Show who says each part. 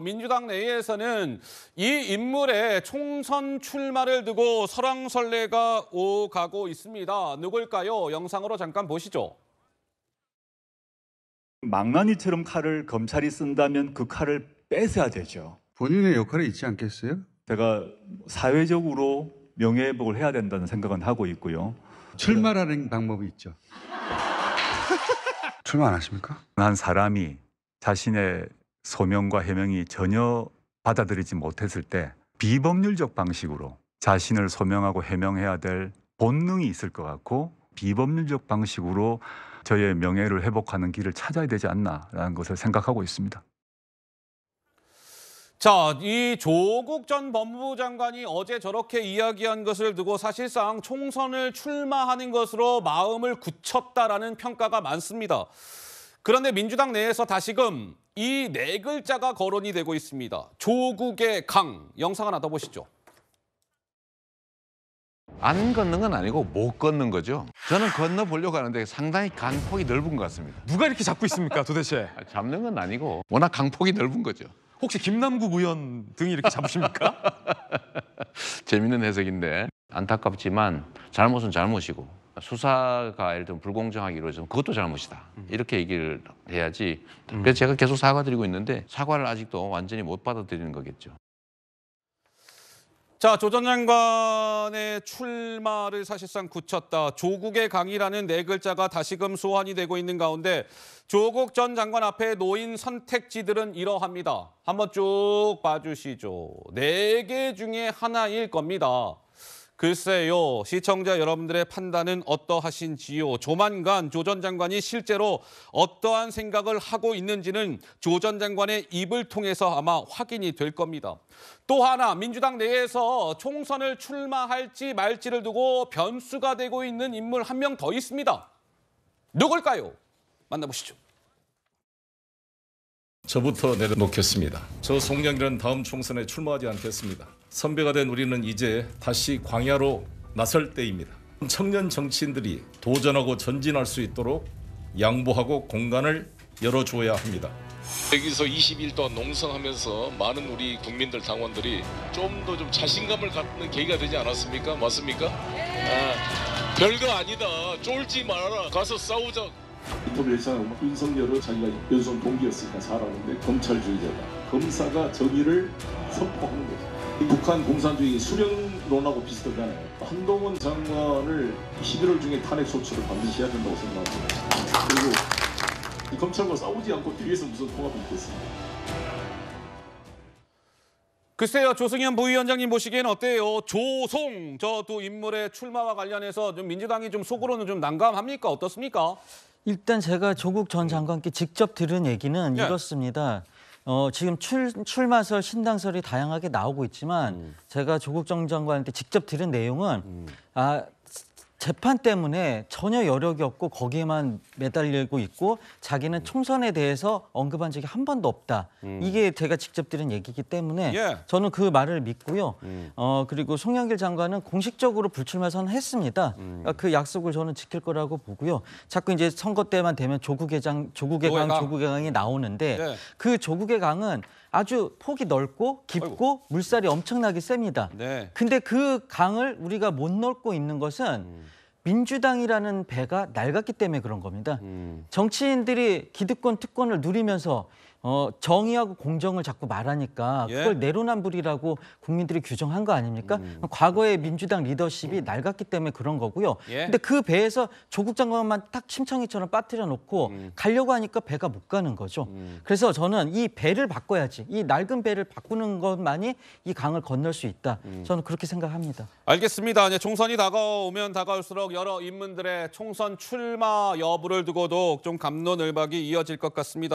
Speaker 1: 민주당 내에서는 이 인물의 총선 출마를 두고 설왕설래가 오가고 있습니다. 누굴까요? 영상으로 잠깐 보시죠.
Speaker 2: 망나니처럼 칼을 검찰이 쓴다면 그 칼을 뺏어야 되죠.
Speaker 3: 본인의 역할이 있지 않겠어요?
Speaker 2: 제가 사회적으로 명예회복을 해야 된다는 생각은 하고 있고요.
Speaker 3: 출마라는 방법이 있죠. 출마 안 하십니까?
Speaker 2: 한 사람이 자신의 소명과 해명이 전혀 받아들이지 못했을 때 비법률적 방식으로 자신을 소명하고 해명해야 될 본능이 있을 것 같고 비법률적 방식으로 저의 명예를 회복하는 길을 찾아야 되지 않나라는 것을 생각하고 있습니다.
Speaker 1: 자, 이 조국 전 법무부 장관이 어제 저렇게 이야기한 것을 두고 사실상 총선을 출마하는 것으로 마음을 굳혔다라는 평가가 많습니다. 그런데 민주당 내에서 다시금 이 네 글자가 거론이 되고 있습니다. 조국의 강. 영상 하나 더 보시죠.
Speaker 4: 안 걷는 건 아니고 못 걷는 거죠. 저는 건너보려고 하는데 상당히 강폭이 넓은 것 같습니다.
Speaker 5: 누가 이렇게 잡고 있습니까, 도대체?
Speaker 4: 잡는 건 아니고 워낙 강폭이 넓은 거죠.
Speaker 5: 혹시 김남국 의원 등이 이렇게 잡으십니까?
Speaker 4: 재밌는 해석인데 안타깝지만 잘못은 잘못이고 수사가 예를 들면 불공정하게 이루어지면 그것도 잘못이다. 이렇게 얘기를 해야지. 그래서 제가 계속 사과드리고 있는데 사과를 아직도 완전히 못 받아들이는 거겠죠.
Speaker 1: 자, 조 전 장관의 출마를 사실상 굳혔다. 조국의 강이라는 네 글자가 다시금 소환이 되고 있는 가운데 조국 전 장관 앞에 놓인 선택지들은 이러합니다. 한번 쭉 봐주시죠. 네 개 중에 하나일 겁니다. 글쎄요, 시청자 여러분들의 판단은 어떠하신지요? 조만간 조 전 장관이 실제로 어떠한 생각을 하고 있는지는 조 전 장관의 입을 통해서 아마 확인이 될 겁니다. 또 하나, 민주당 내에서 총선을 출마할지 말지를 두고 변수가 되고 있는 인물 한 명 더 있습니다. 누굴까요? 만나보시죠.
Speaker 6: 저부터 내려놓겠습니다. 저 송영길은 다음 총선에 출마하지 않겠습니다. 선배가 된 우리는 이제 다시 광야로 나설 때입니다. 청년 정치인들이 도전하고 전진할 수 있도록 양보하고 공간을 열어줘야 합니다.
Speaker 7: 여기서 20일 동안 농성하면서 많은 우리 국민들 당원들이 좀 더 자신감을 갖는 계기가 되지 않았습니까? 맞습니까? 별거 아니다. 쫄지 말아라. 가서 싸우자.
Speaker 8: 인터뷰에서 윤석열은 자기가 연수원 동기였으니까 잘하는데 검찰주의자다. 검사가 정의를 선포하는 거죠. 북한 공산주의 수령론하고 비슷하잖아요. 한동훈 장관을 11월 중에 탄핵 소추를 반드시 해야 된다고 생각합니다. 그리고 이 검찰과 싸우지 않고 뒤에서 무슨 통합이 있겠습니까?
Speaker 1: 글쎄요, 조승현 부위원장님 보시기에는 어때요? 조송 저 두 인물의 출마와 관련해서 좀 민주당이 좀 속으로는 좀 난감합니까? 어떻습니까?
Speaker 9: 일단 제가 조국 전 장관께 직접 들은 얘기는 이렇습니다. 지금 출마설, 신당설이 다양하게 나오고 있지만 제가 조국 전 장관한테 직접 들은 내용은 재판 때문에 전혀 여력이 없고 거기에만 매달리고 있고 자기는 총선에 대해서 언급한 적이 한 번도 없다. 이게 제가 직접 들은 얘기이기 때문에 저는 그 말을 믿고요. 그리고 송영길 장관은 공식적으로 불출마 선언했습니다. 그 약속을 저는 지킬 거라고 보고요. 자꾸 이제 선거 때만 되면 조국의 강이 나오는데 그 조국의 강은 아주 폭이 넓고 깊고 물살이 엄청나게 셉니다. 근데 그 강을 우리가 못 넓고 있는 것은 민주당이라는 배가 낡았기 때문에 그런 겁니다. 정치인들이 기득권, 특권을 누리면서 정의하고 공정을 자꾸 말하니까 그걸 내로남불이라고 국민들이 규정한 거 아닙니까? 과거의 민주당 리더십이 낡았기 때문에 그런 거고요. 근데 그 배에서 조국 장관만 딱 침청이처럼 빠뜨려 놓고 가려고 하니까 배가 못 가는 거죠. 그래서 저는 이 배를 바꿔야지, 이 낡은 배를 바꾸는 것만이 이 강을 건널 수 있다. 저는 그렇게 생각합니다.
Speaker 1: 알겠습니다. 이제 총선이 다가오면 다가올수록 여러 인물들의 총선 출마 여부를 두고도 좀 갑론을박이 이어질 것 같습니다.